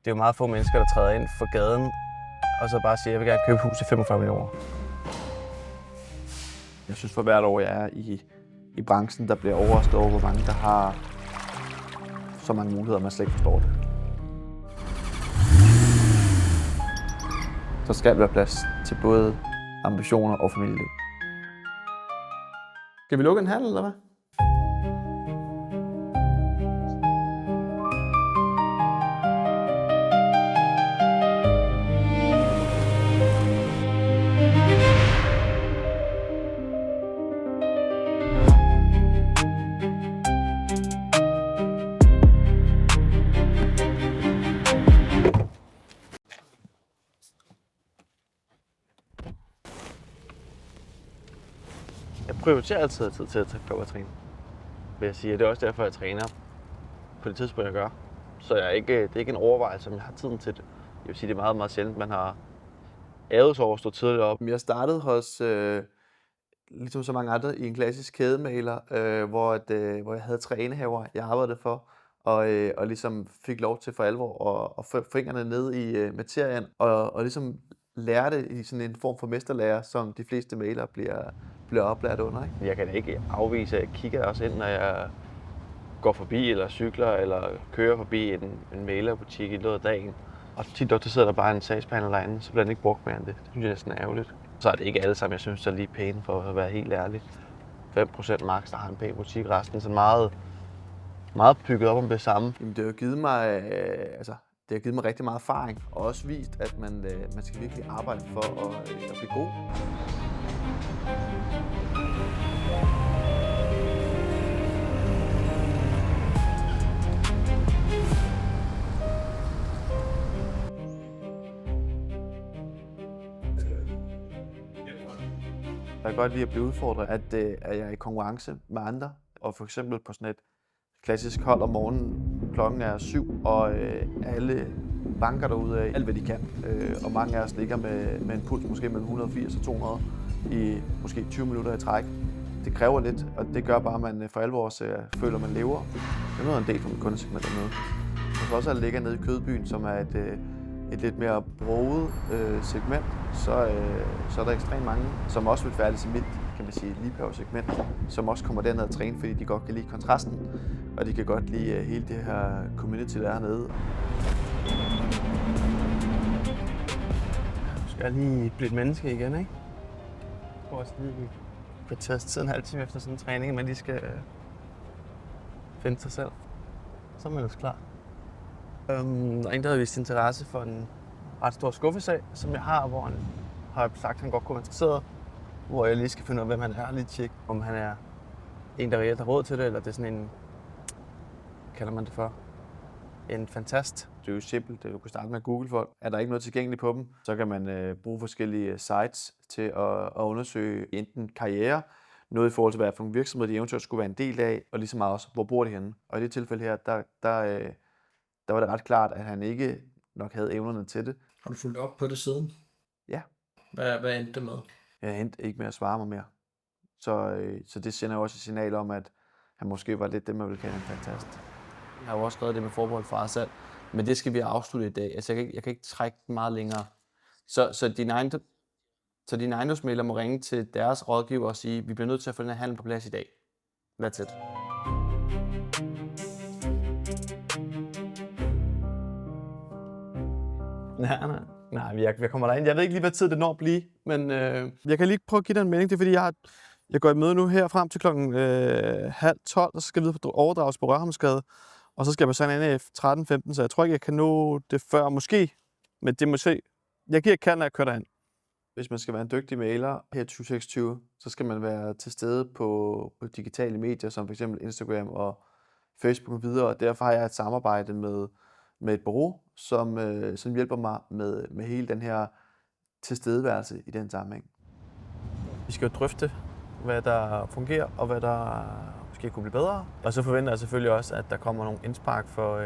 Det er jo meget få mennesker, der træder ind for gaden, og så bare siger, jeg vil gerne købe hus til 45 millioner. Jeg synes for hvert år, jeg er i branchen, der bliver overrasket over, hvor mange der har så mange muligheder, man slet ikke forstår det. Så skal der være plads til både ambitioner og familieliv. Skal vi lukke en handel, eller hvad? Jeg prioriterer altid tid til at komme og træne, vil jeg sige. Det er også derfor, jeg træner på det tidspunkt, jeg gør. Så det er ikke en overvejelse, om jeg har tiden til det. Jeg vil sige, det er meget, meget sjældent, man har ævet sig over at stå tidligt op. Jeg startede hos, ligesom så mange andre, i en klassisk kædemaler, hvor jeg havde trænehaver, jeg arbejdede for, og ligesom fik lov til for alvor at få fingrene ned i materien, og ligesom lærte i sådan en form for mesterlærer, som de fleste malere bliver oplært under. Ikke? Jeg kan da ikke afvise, at jeg kigger også ind, når jeg går forbi, eller cykler, eller kører forbi en malerbutik i løbet af dagen. Og tit så sidder der bare en sagsbehandler derinde, så bliver den ikke brugt mere end det. Det synes jeg næsten er ærgerligt. Så er det ikke alle sammen, jeg synes, der er lige pæne, for at være helt ærlig. 5% max, der har en pæn butik, resten så meget bygget op om det samme. Jamen, det har givet mig, det har givet mig rigtig meget erfaring, og også vist, at man skal virkelig arbejde for at blive god. Jeg kan godt lide at blive udfordret, at jeg er i konkurrence med andre, og for eksempel på sådan et klassisk hold om morgenen, klokken er 7, og alle banker derude af alt, hvad de kan. Og mange af os ligger med en puls måske mellem 180 og 200 i måske 20 minutter i træk. Det kræver lidt, og det gør bare, at man for alvor føler, at man lever. Jeg møder en del fra mit kundesegment dernede. Og så også at ligge nede i Kødbyen, som er et lidt mere broget segment, så er der ekstremt mange, som også vil færdes i mit, kan man sige, liebhaversegment, som også kommer derned og træne, fordi de godt kan lide kontrasten, og de kan godt lide hele det her community, der er hernede. Du skal lige blive et menneske igen, ikke? Jeg tror også lige, vi kan tage tiden en halv time efter sådan en træning, man lige skal finde sig selv. Så er man også klar. Der er en, der har vist interesse for en ret stor skuffesag, som jeg har, hvor han har sagt, at han godt kunne være interesseret. Hvor jeg lige skal finde ud af, hvem han er, lige tjekke, om han er en, der reelt har råd til det, eller det er sådan en, kalder man det for, en fantast. Det er jo simpelt, du kan starte med at google folk. Er der ikke noget tilgængeligt på dem, så kan man bruge forskellige sites til at undersøge enten karriere, noget i forhold til, hvad for nogle virksomheder de eventuelt skulle være en del af, og lige så meget også, hvor bor de henne. Og i det tilfælde her, der var det ret klart, at han ikke nok havde evnerne til det. Har du fulgt op på det siden? Ja. Hvad endte det med? Jeg endte ikke med at svare mig mere. Så det sender jo også et signal om, at han måske var lidt det, man ville kalde en fantast. Jeg har jo også skrevet det med forbehold fra os selv, men det skal vi afslutte i dag. Altså, jeg kan ikke trække den meget længere. Så dine ejendomsmæglere må ringe til deres rådgiver og sige, vi bliver nødt til at få den her handel på plads i dag. That's it. Nej, jeg kommer derind. Jeg ved ikke lige, hvad tid det når at blive, men jeg kan lige prøve at give dig en melding. Det er fordi, jeg går i møde nu her frem til klokken 11:30, så skal vi overdrages på Rørhamsgade, og så skal jeg på sådan en 13:15, så jeg tror ikke, jeg kan nå det før, måske, men det må se. Jeg giver et kald, når jeg kører derhen. Hvis man skal være en dygtig maler her 2026, så skal man være til stede på digitale medier, som f.eks. Instagram og Facebook og videre, og derfor har jeg et samarbejde med et bureau, som hjælper mig med hele den her tilstedeværelse i den sammenhæng. Vi skal jo drøfte, hvad der fungerer, og hvad der måske kunne blive bedre. Og så forventer jeg selvfølgelig også, at der kommer nogle indspark for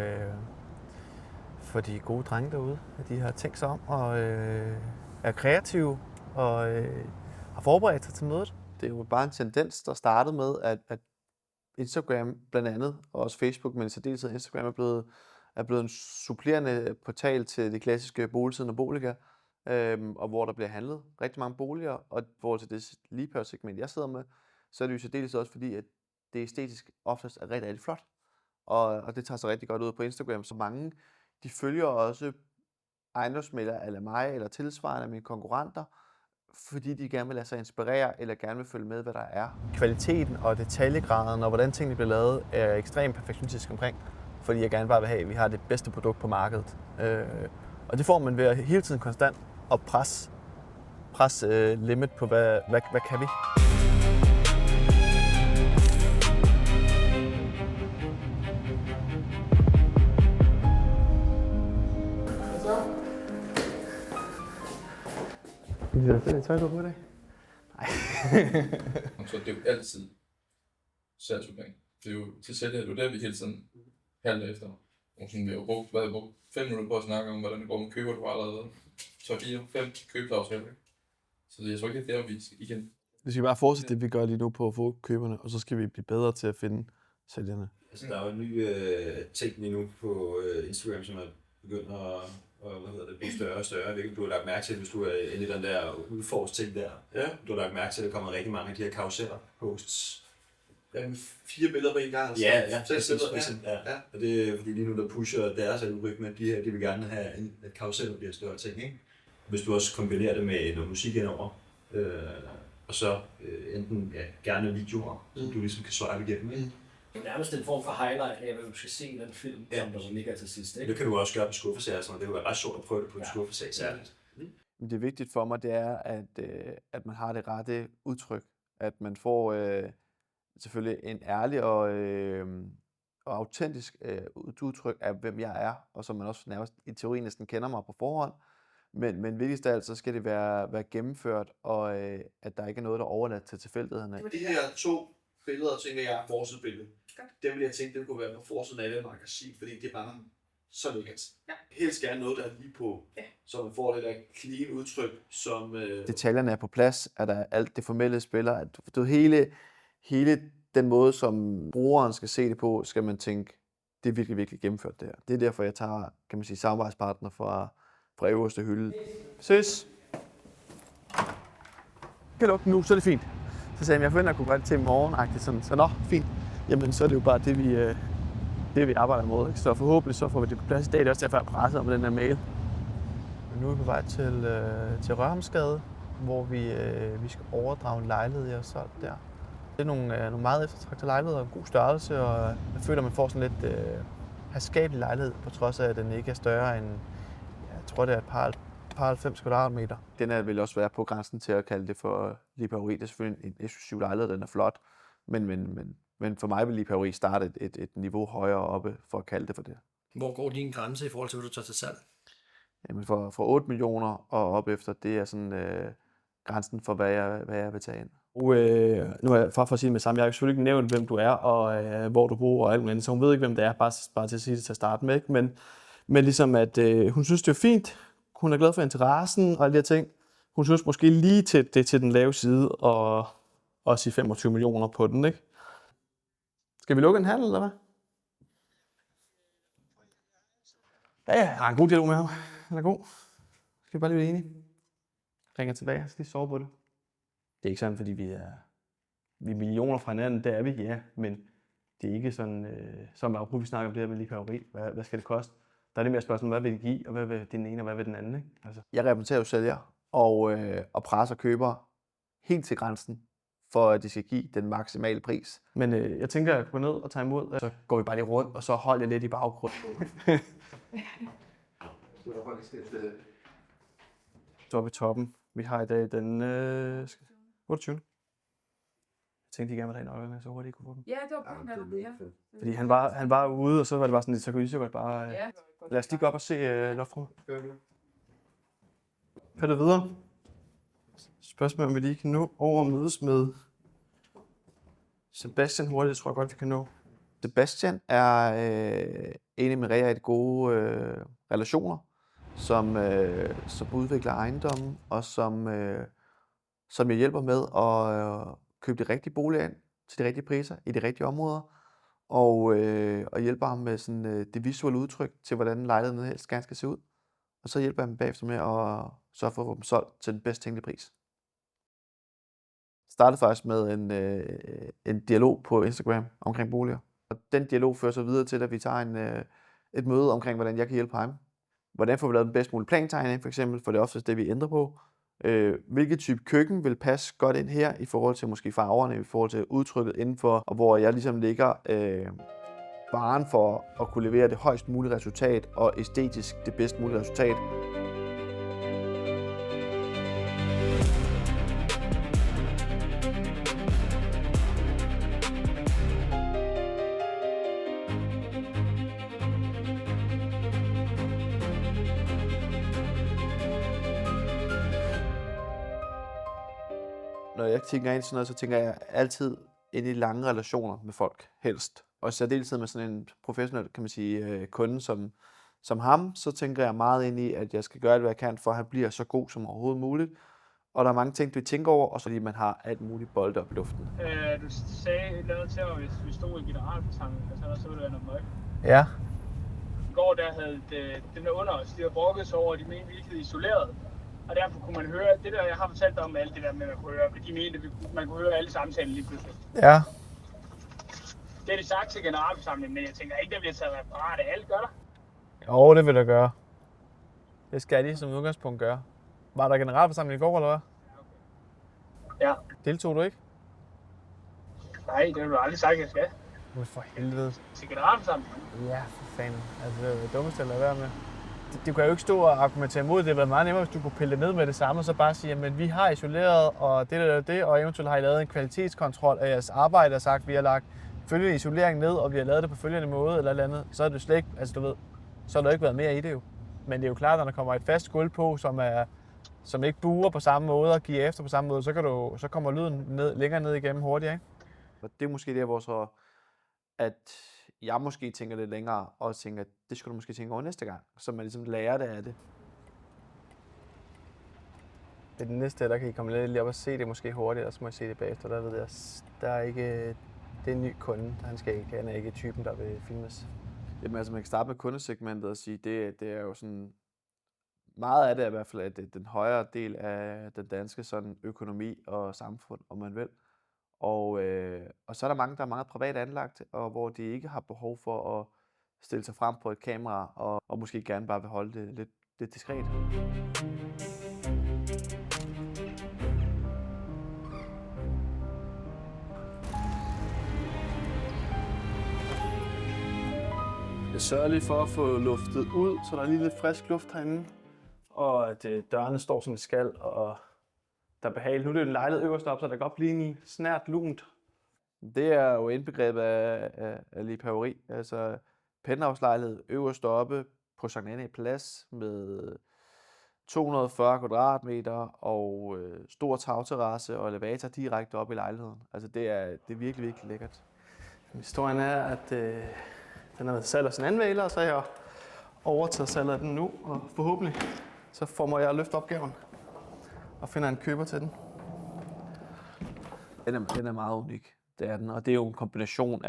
de gode drenge derude, at de har tænkt sig om og er kreative og har forberedt sig til mødet. Det er jo bare en tendens, der startede med, at Instagram blandt andet, og også Facebook, men i særdeleshed Instagram er blevet er blevet en supplerende portal til det klassiske Boligsiden og Boliga, og hvor der bliver handlet rigtig mange boliger, og i forhold til det liebhavssegment, jeg sidder med, så er det jo særdeles også fordi, at det æstetisk oftest er rigtig, rigtig flot, og det tager sig rigtig godt ud på Instagram, så mange, de følger også ejendomsmæglere eller mig, eller tilsvarende af mine konkurrenter, fordi de gerne vil lade sig inspirere, eller gerne vil følge med, hvad der er. Kvaliteten og detaljegraden, og hvordan tingene bliver lavet, er jeg ekstremt perfektionistisk omkring, fordi jeg gerne bare vil have, at vi har det bedste produkt på markedet. Og det får man ved at hele tiden konstant at presse limit på, hvad kan vi. Det er tøj på i dag. Nej. Så det er jo altid salgsopgang. Det er jo til sælger, det er jo der, vi hele tiden handler efter. Og sådan, vi har brugt 5 minutter på at snakke om, hvordan det går med køber, du har allerede 4-5 købsaftaler. Så jeg tror ikke, det er der, vi skal igen. Vi skal bare fortsætte det, vi gør lige nu på at få køberne, og så skal vi blive bedre til at finde sælgerne. Altså, der er jo en ny ting lige nu på Instagram, som er begyndt at blive større og større. Hvilket du har lagt mærke til, hvis du er inde i den der udforsk-ting der. Ja. Du har lagt mærke til, at der kommer rigtig mange af de her karusseller-posts. Ja, med 4 billeder på en gang. Altså. Ja. Ja. Og det er fordi lige nu, der pusher deres algoritme, de vil gerne have at karuseller bliver større ting, ikke? Hvis du også kombinerer det med noget musik indover, og så enten gerne videoer, som du ligesom kan swipe igennem, ikke? Nærmest en form for highlight af, hvad du skal se i den film, som der så ligger til sidst, ikke? Det kan du også gøre på skuffesager, så det kunne være ret sjovt at prøve det på en skuffesag særligt. Det er vigtigt for mig, det er, at man har det rette udtryk. At man får selvfølgelig en ærlig og autentisk udtryk af, hvem jeg er, og som man også nærmest i teorien næsten kender mig på forhånd. Men vigtigst af alt, så skal det være gennemført, og at der ikke er noget, der er overladt til tilfældighederne. De her 2 billeder, tænker jeg, er forsidebillede. Det vil jeg tænke, det kunne være på forsiden af et magasin, fordi det er bare så lækkert. Ja. Helst gerne noget, der er lige på, så man får det der clean udtryk, som... Detaljerne er på plads, at der alt det formelle spiller, at hele den måde, som brugeren skal se det på, skal man tænke, det er virkelig, virkelig gennemført det her. Det er derfor, jeg tager, kan man sige, samarbejdspartner fra øverste hylde. Ses! Kan lukke nu, så er det fint. Så sagde jeg forventer, at jeg kunne gøre det til i morgen, sådan. Så nå, fint. Jamen, så er det jo bare det, vi arbejder mod. Ikke? Så forhåbentlig så får vi det på plads i dag. Det er også derfor, jeg presset om den her mail. Nu er vi på vej til Rørhamsgade, hvor vi skal overdrage en lejlighed, jeg har solgt der. Det er nogle meget eftertragtede lejligheder, en god størrelse, og jeg føler, at man får sådan lidt herskabelig lejlighed, på trods af, at den ikke er større end, jeg tror, det er et par 90 kvadratmeter. Den er vel også være på grænsen til at kalde det for liebhaveri. Det er selvfølgelig en eksklusiv lejlighed, den er flot, men for mig vil liebhaveri starte et niveau højere oppe for at kalde det for det. Hvor går din grænse i forhold til, hvad du tager til salg? Jamen fra 8 millioner og op efter, det er sådan grænsen for, hvad jeg vil tage ind. Nu er jeg for at sige det med samme, jeg har selvfølgelig ikke nævnt, hvem du er og hvor du bor og alt muligt, så hun ved ikke, hvem det er, bare til at sige det til at starte med. Ikke? Men ligesom, at hun synes, det er fint, hun er glad for interessen og alle de her ting. Hun synes måske lige til den lave side og sige 25 millioner på den, ikke? Skal vi lukke en handel, eller hvad? Ja, jeg har en god dialog med ham. Han er god. Skal vi bare lige blive enige? Ringer tilbage, jeg skal lige sove på det. Det er ikke sådan, fordi vi er millioner fra hinanden, det er vi, ja, men det er ikke sådan, som apropos vi snakker om det her med liebhaveri. Hvad skal det koste? Der er det mere spørgsmål, hvad vil det give, og hvad vil den ene, og hvad vil den anden, ikke? Altså. Jeg repræsenterer jo sælger og presser købere helt til grænsen, for at de skal give den maksimale pris. Men jeg tænker at gå ned og tage imod, så går vi bare lige rundt, og så holder jeg lidt i baggrunden. Så oppe i toppen. Vi har i dag den 28. Jeg tænkte, de gerne ville have en øjne, så hurtigt kunne få dem. Ja, det var på ja. Fordi han var ude, og så var det bare sådan lidt, så kunne I så godt bare... Lad os lige gå op og se loftrummet. Kan du videre? Spørgsmål, om vi lige kan nå over og mødes med Sebastian hurtigt, tror jeg godt, vi kan nå. Sebastian er en af mine rigtig gode relationer, som udvikler ejendomme, og som jeg hjælper med at købe de rigtige boliger ind til de rigtige priser i de rigtige områder. og hjælper ham med sådan, det visuelle udtryk til, hvordan lejligheden helst gerne skal se ud. Og så hjælper jeg ham bagefter med at sørge for at få dem solgt til den bedst tænkelige pris. Jeg startede faktisk med en dialog på Instagram omkring boliger. Og den dialog fører så videre til, at vi tager et møde omkring, hvordan jeg kan hjælpe ham. Hvordan får vi lavet den bedst mulige plantegning, for eksempel, for det er oftest det, vi ændrer på. Hvilket type køkken vil passe godt ind her, i forhold til måske farverne, i forhold til udtrykket indenfor, og hvor jeg ligesom ligger varen for at kunne levere det højst mulige resultat, og æstetisk det bedst mulige resultat. Når jeg tænker ind i sådan noget, så tænker jeg altid ind i lange relationer med folk, helst. Og særdeleshed med sådan en professionel, kan man sige, kunde som ham, så tænker jeg meget ind i, at jeg skal gøre alt, hvad jeg kan, for at han bliver så god som overhovedet muligt. Og der er mange ting, vi tænker over, og så fordi man har alt muligt bolde op i luften. Du sagde noget til mig, hvis vi stod i generalforsamlingen, så ville det være noget møg. Ja. I går der havde dem der under os, de havde brokket sig over, at de mente, vi ikke havde isoleret. Og derfor kunne man høre, det der jeg har fortalt om alt det der med, at man kunne høre, de mente, at man kunne høre alle samtaler lige pludselig. Ja. Det har de sagt til generalforsamlingen, men jeg tænker ikke, der bliver taget referat af alt, gør der? Jo, det vil der gøre. Det skal de som udgangspunkt gøre. Var der generalforsamling i går, eller hvad? Ja. Deltog du ikke? Nej, det har du aldrig sagt, jeg skal. Men for helvede. Til generalforsamlingen? Ja, for fanden. Altså, det er det dummeste at lade være med. Du kan jo ikke stå og argumentere imod det. Det ville være meget nemmere, hvis du kunne pille det ned med det samme, og så bare sige, at vi har isoleret, og det, og eventuelt har I lavet en kvalitetskontrol af jeres arbejde, og sagt, at vi har lagt følgende isolering ned, og vi har lavet det på følgende måde, eller andet. Så er det slet ikke, altså du ved, så har der ikke været mere i det jo. Men det er jo klart, at når der kommer et fast gulv på, som ikke buer på samme måde og giver efter på samme måde, så kommer lyden længere ned igennem hurtigere, ikke? Og det er måske der, hvor så, at jeg måske tænker lidt længere, og tænker, at det skulle du måske tænke over næste gang, så man ligesom lærer det af det. Det er den næste, der kan I komme lidt lige op og se det måske hurtigt, og så må I se det bagefter. Der ved jeg, der er ikke, det er en ny kunde, han er ikke typen, der vil filmes. Jamen altså, man kan starte med kundesegmentet og sige, det er jo sådan, meget af det er i hvert fald, at det er den højere del af den danske sådan økonomi og samfund, om man vil. Og så er der mange, der er meget privat anlagt, og hvor de ikke har behov for at stille sig frem på et kamera, og måske gerne bare vil holde det lidt diskret. Jeg sørger lige for at få luftet ud, så der er lige lidt frisk luft herinde. Og at dørene står som de skal, og der er behageligt. Nu er det jo en lejlighed øverst op, så der kan godt blive en snært lunt. Det er jo indbegrebet af liebhaveri. Altså penthouse-lejlighed øverst oppe på Sankt Annæ Plads med 240 kvadratmeter og stor tagterrasse og elevator direkte op i lejligheden. Altså det er virkelig, virkelig lækkert. Historien er, at den har været salg af sin anvæler, og så har jeg overtaget salget af den nu, og forhåbentlig så formår jeg at løfte opgaven og finder en køber til den. Den er meget unik, det er den, og det er jo en kombination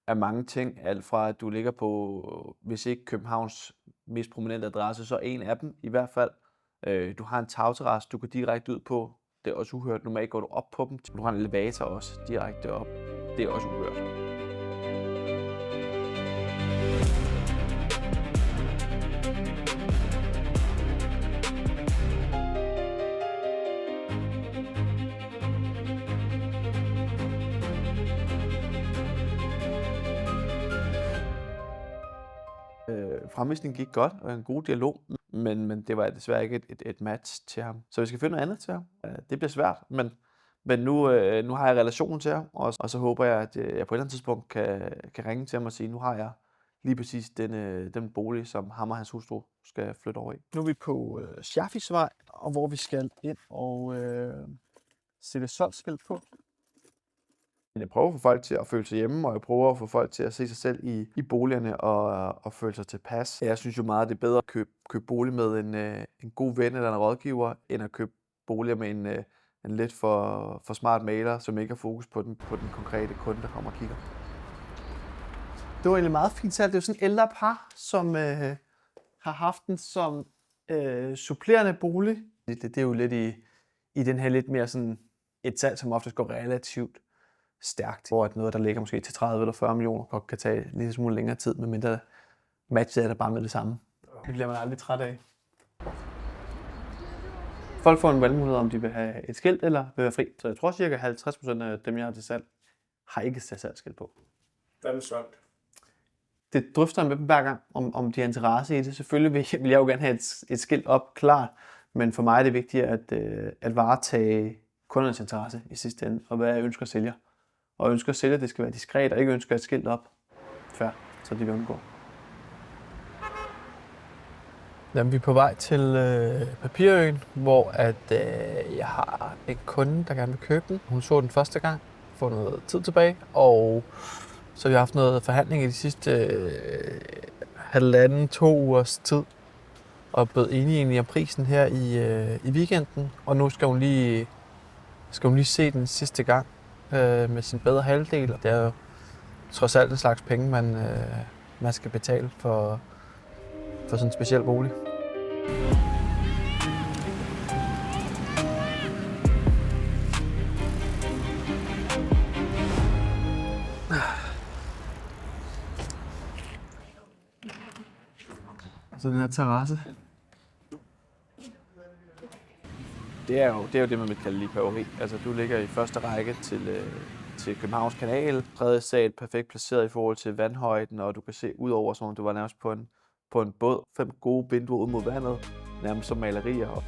af mange ting. Alt fra at du ligger på, hvis ikke Københavns mest prominente adresse, så en af dem i hvert fald. Du har en tagterrasse, du går direkte ud på. Det er også uhørt. Normalt går du op på dem. Du har en elevator også direkte op. Det er også uhørt. Fremvisningen gik godt, og en god dialog, men det var desværre ikke et match til ham. Så vi skal finde noget andet til ham. Det bliver svært, men nu har jeg relationen til ham, og så håber jeg, at jeg på et eller andet tidspunkt kan ringe til ham og sige, nu har jeg lige præcis den bolig, som ham og hans hustru skal flytte over i. Nu er vi på Schaffisvej, og hvor vi skal ind og sætte solgskilt på. Jeg prøver at få folk til at føle sig hjemme, og jeg prøver at få folk til at se sig selv i boligerne og føle sig tilpas. Jeg synes jo meget, det er bedre at købe bolig med en god ven eller en rådgiver, end at købe boliger med en lidt for smart maler, som ikke har fokus på den konkrete kunde, der kommer og kigger. Det var egentlig meget fint salg. Det er jo sådan et ældre par, som har haft den som supplerende bolig. Det er jo lidt i den her lidt mere sådan et salg, som oftest går relativt stærkt, hvor at noget, der ligger måske til 30 eller 40 millioner, godt kan tage en lille smule længere tid, medmindre matchet er der bare med det samme. Det bliver man aldrig træt af. Folk får en valgmulighed, om de vil have et skilt eller vil være fri. Så jeg tror cirka 50% af dem, jeg har til salg, har ikke sat salgsskilt på. Hvad med solgt? Det drøfter jeg med dem hver gang, om de har interesse i det. Selvfølgelig vil jeg jo gerne have et skilt op klart, men for mig er det vigtigt at varetage kundernes interesse i sidste ende, og hvad jeg ønsker sælger. Og ønsker sælger, det skal være diskret, og ikke ønsker et skilt op før, så det vil undgå. Jamen, vi er på vej til Papirøen, hvor jeg har en kunde, der gerne vil købe den. Hun så den første gang, får noget tid tilbage, og så har vi haft noget forhandling i de sidste 1,5-2 ugers tid, og blevet enige om prisen her i weekenden, og nu skal hun lige se den sidste gang med sin bedre halvdel. Det er jo trods alt en slags penge, man skal betale for sådan en speciel bolig. Så den her terrasse. Det er jo det, man vil kalde liebhaveri. Altså, du ligger i første række til Københavns Kanal. Tredje sal perfekt placeret i forhold til vandhøjden, og du kan se ud over, som om du var nærmest på en båd. 5 gode vinduer ud mod vandet, nærmest som malerier.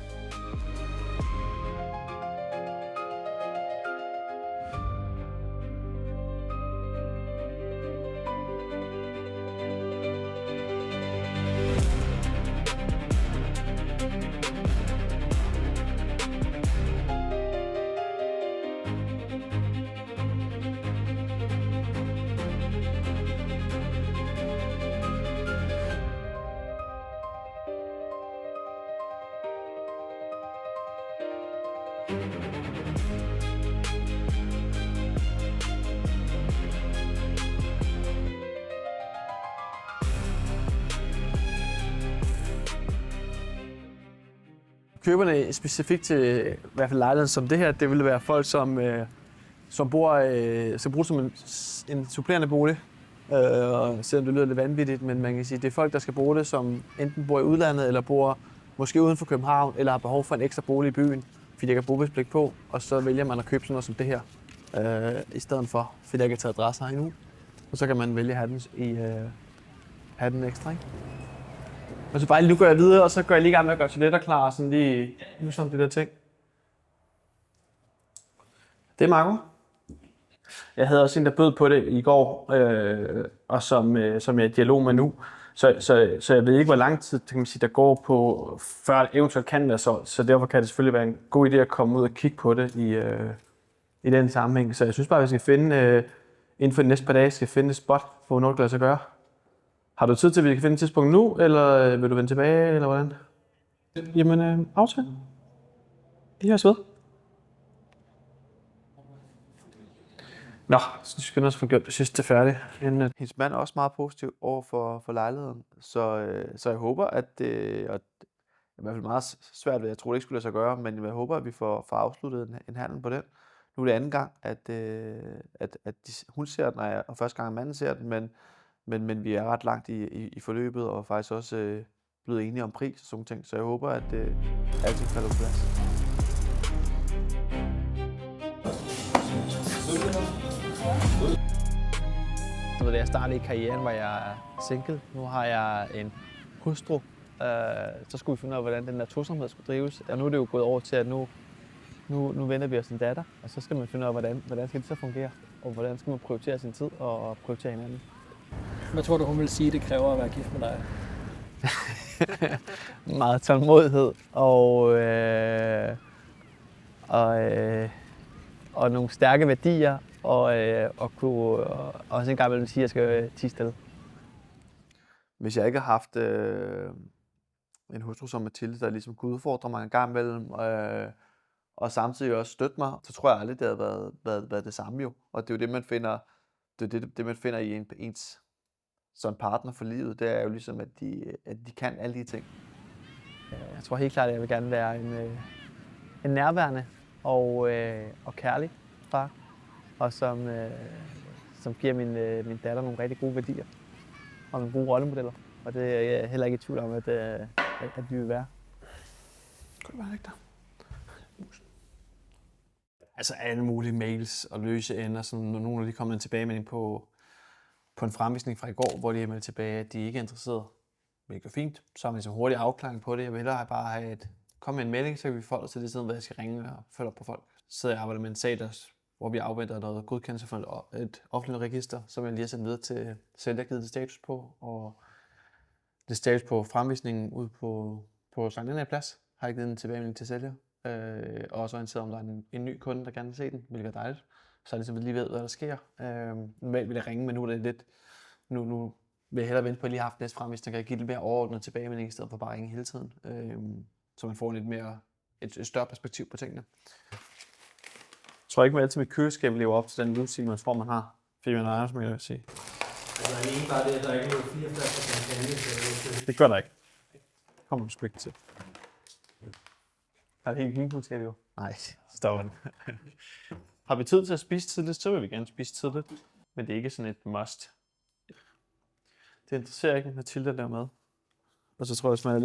Køberne specifikt til i hvert fald lejligheden som det her, det ville være folk, som skal bruge som en supplerende bolig. Selvom det lyder lidt vanvittigt, men man kan sige, det er folk, der skal bruge det, som enten bor i udlandet, eller bor måske uden for København, eller har behov for en ekstra bolig i byen, fordi der kan bopælspligt på, og så vælger man at købe sådan noget som det her, i stedet for, fordi der ikke er taget adresser endnu. Og så kan man vælge at have den ekstra, ikke? Og så bare nu går jeg videre, og så går jeg lige i gang med at gøre toiletter klar, og sådan lige som det der ting. Det er Marco. Jeg havde også en, der bød på det i går, og som jeg er i dialog med nu. Så jeg ved ikke, hvor lang tid kan man sige, der går på, før det eventuelt kan være solgt. Så derfor kan det selvfølgelig være en god idé at komme ud og kigge på det i den sammenhæng. Så jeg synes bare, at vi skal finde, inden for de næste par dage, skal finde et spot, hvor noget kan lade sig gøre. Har du tid til, at vi kan finde et tidspunkt nu, eller vil du vende tilbage, eller hvordan? Jamen, aftale. Vi høres ved. Nå, så skal vi også få gjort det sidste færdigt. Hendes mand er også meget positiv over for lejligheden, så jeg håber, at det er i hvert fald meget svært ved, jeg tror det ikke skulle lade sig gøre, men jeg håber, at vi får afsluttet en handel på den. Nu er det anden gang, at hun ser den, og første gang manden ser den, men vi er ret langt i forløbet, og faktisk også blevet enige om pris og sådan ting, så jeg håber, at alting falder på plads. Da jeg startede i karrieren, var jeg single. Nu har jeg en hustru. Så skulle vi finde ud af, hvordan den der tosomhed skulle drives. Og nu er det jo gået over til, at nu vender vi os en datter, og så skal man finde ud af, hvordan skal det så fungere, og hvordan skal man prioritere sin tid og prioritere hinanden. Hvad tror du, hun vil sige, det kræver at være gift med dig? Meget tålmodighed og nogle stærke værdier, og kunne også en gang imellem sige, at jeg skal tie stille. Hvis jeg ikke har haft en hustru som Mathilde, der ligesom kunne udfordre mig en gang imellem, og samtidig også støtte mig, så tror jeg aldrig, det havde været det samme jo. Og det er jo det, man finder, det man finder i ens som partner for livet, det er jo ligesom, at de kan alle de ting. Jeg tror helt klart, at jeg vil gerne være en nærværende og kærlig far, og som giver min datter nogle rigtig gode værdier og nogle gode rollemodeller. Og det er jeg heller ikke i tvivl om, at vi vil være. Kan du bare lægge der? Altså alle mulige mails og løse ender, som nogle af de kommer en tilbagemelding på en fremvisning fra i går, hvor de er meldt tilbage, at de ikke er interesseret. Hvilket er fint. Så har man ligesom hurtig afklaring på det. Jeg vil hellere bare have komme med en melding, så kan vi forholde os til det, siden hvad jeg skal ringe og følge op på folk. Så sidder jeg og arbejder med en sag, hvor vi afventer noget godkendelse for et offentligt register, som jeg lige har sendt videre til sælger, givet det status på. Og det status på fremvisningen ude på Sankt Annæ Plads har jeg givet en tilbagemelding til sælger. Og også orienteret om, der er en ny kunde, der gerne vil se den, hvilket er dejligt. Så jeg ligesom lige ved, hvad der sker. Normalt vil jeg ringe, men nu er det lidt... Nu vil jeg hellere vente på, at jeg lige har haft næste fremvisning, kan jeg give lidt mere overordnet tilbagemelding, i stedet for bare at ringe hele tiden. Så man får lidt mere et større perspektiv på tingene. Jeg tror ikke, at altid mit køleskab lever op til den livsstil, man tror, man har. Fordi man er, som jeg vil sige. Altså, er det ikke bare det, at der ikke er noget 4 pladser kampagne? Det gør der ikke. Det kommer du sgu ikke til. Er det helt hyggeligt, jo? Nej, stopper den. Har vi tid til at spise tidligt, så vil vi gerne spise tidligt. Men det er ikke sådan et must. Det interesserer ikke, Mathilda laver mad. Og så tror jeg, hvis man er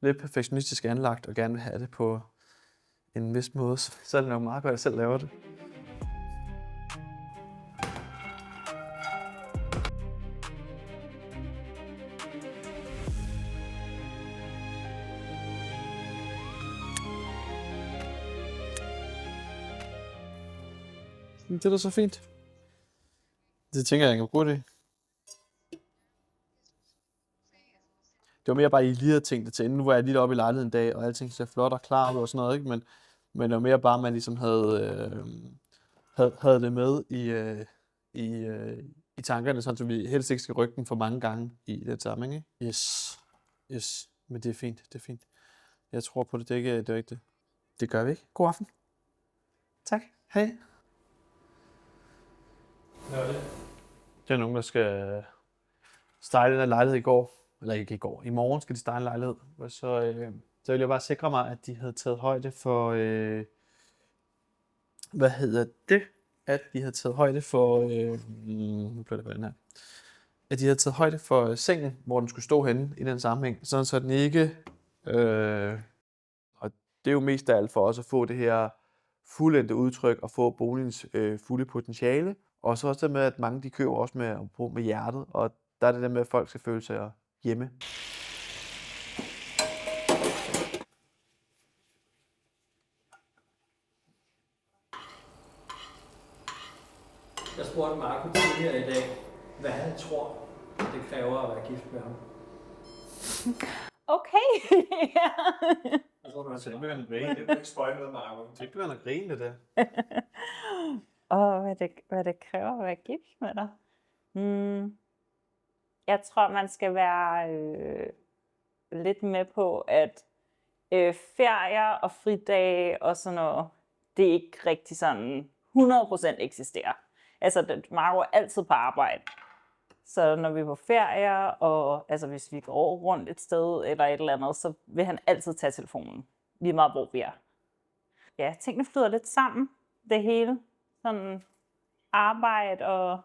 lidt perfektionistisk anlagt og gerne vil have det på en vis måde, så er det nok meget godt, at jeg selv laver det. Det er da så fint. Det tænker jeg, jeg kan bruge det. Det var mere bare, I lige havde tænkt det til. Nu var jeg lige oppe i lejligheden en dag, og alting ser flot og klar ud og sådan noget, ikke? Men det var mere bare, man ligesom havde det med i tankerne, sådan så vi helst ikke skal rykke den for mange gange i det sammenhæng, ikke? Yes. Men det er fint, det er fint. Jeg tror på det, det er ikke det. Det gør vi ikke. God aften. Tak. Hej. Hvad er det? Det er nogen, der skal style den her lejlighed i går. Eller ikke i går. I morgen skal de style en lejlighed. Og så ville jeg bare sikre mig, at de havde taget højde for... At de havde taget højde for... nu bliver det på den her. At de havde taget højde for sengen, hvor den skulle stå henne i den sammenhæng. Sådan så den ikke... og det er jo mest af alt for os at få det her fuldendte udtryk og få boligens fulde potentiale. Og så også det med, at mange de køber også med hjertet. Og der er det der med, at folk skal føle sig hjemme. Jeg spurgte Marco tidligere i dag, hvad han tror, det kræver at være gift med ham. Okay. Jeg tror, du har Det bliver en grine. Det er ikke spøjt med Marco. Det bliver en grine, det der. Hvad det kræver at være gift med dig? Jeg tror, man skal være lidt med på, at ferier og fridage og sådan noget, det er ikke rigtig sådan 100% eksisterer. Altså, Marco er altid på arbejde. Så når vi er på ferier, og altså, hvis vi går rundt et sted eller et eller andet, så vil han altid tage telefonen. Lige meget, hvor vi er. Ja, tingene flyder lidt sammen, det hele. Sådan arbejde og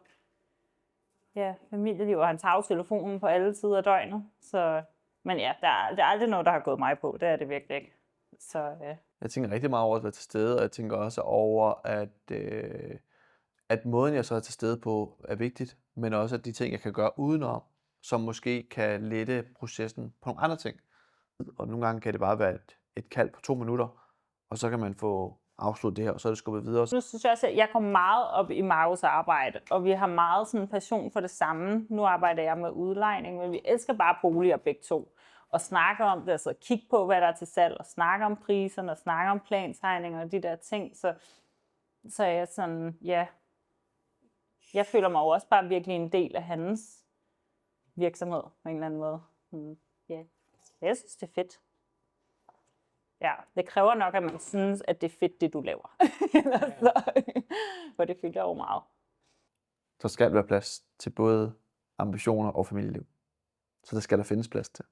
familieliv, og han tager jo telefonen på alle tider af døgnet. Så, men ja, det er aldrig noget, der har gået mig på. Det er det virkelig ikke. Så, Jeg tænker rigtig meget over at være til stede, og jeg tænker også over, at måden, jeg så er til stede på, er vigtigt, men også at de ting, jeg kan gøre udenom, som måske kan lette processen på nogle andre ting. Og nogle gange kan det bare være et kald på 2 minutter, og så kan man få afsluttet det her, og så er det skubbet videre. nu synes jeg også, at jeg går meget op i Marcos arbejde, og vi har meget sådan passion for det samme. Nu arbejder jeg med udlejning, men vi elsker bare boliger begge to. Og snakke om det, altså kigge på, hvad der er til salg, og snakke om priserne, og snakke om plantegninger og de der ting. Så er jeg sådan, ja, jeg føler mig jo også bare virkelig en del af hans virksomhed på en eller anden måde. Ja, jeg synes, det er fedt. Ja, det kræver nok, at man synes, at det er fedt, det du laver. For det fylder jo meget. Der skal være plads til både ambitioner og familieliv. Så der skal der findes plads til.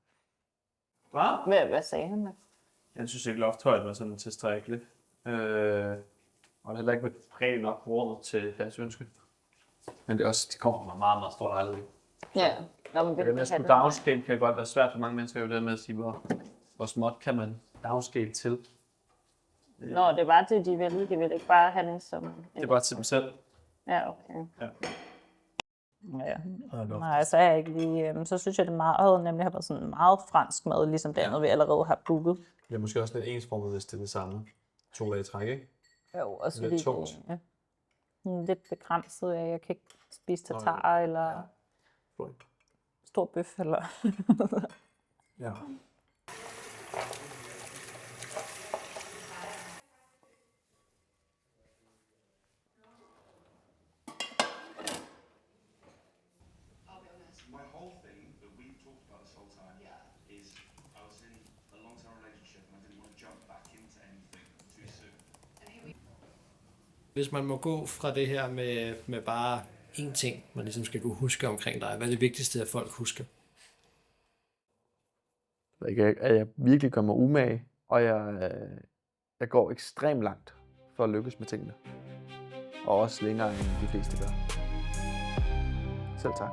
Hvad sagde han da? Jeg synes ikke, lofthøjden var sådan tilstrækkeligt. Og heller ikke bredt nok på rummet til deres ønske. Men det er også, de kommer med meget, meget stor lejlighed. Ja. Nå, men Det kan næsten downscale kan godt være svært for mange mennesker, jo det med at sige, hvor småt kan man downscale til. Nå, det var det, de ville. De ville ikke bare have det som... Det er bare til dem selv. Ja, okay. Ja. Ja. Nej, så er jeg ikke lige... Så synes jeg, det meget, havde nemlig har været sådan meget fransk mad, ligesom det andet, vi allerede har booket. Det er måske også lidt ensformet, hvis det er det samme. 2 dage træk, ikke? Jo, også Lidt fordi... tungt. Ja. Lidt begrænset af, jeg kan ikke spise tartar eller stor bøf eller... Ja. My whole thing that we've talked about this whole time is I was in a long-term relationship and I didn't want to jump back into anything too soon. Hvis man må gå fra det her med bare én ting, man ligesom skal kunne huske omkring dig, hvad er det vigtigste, at folk husker? At jeg virkelig gør mig umage, og jeg går ekstremt langt for at lykkes med tingene. Og også længere end de fleste gør. Selv tak.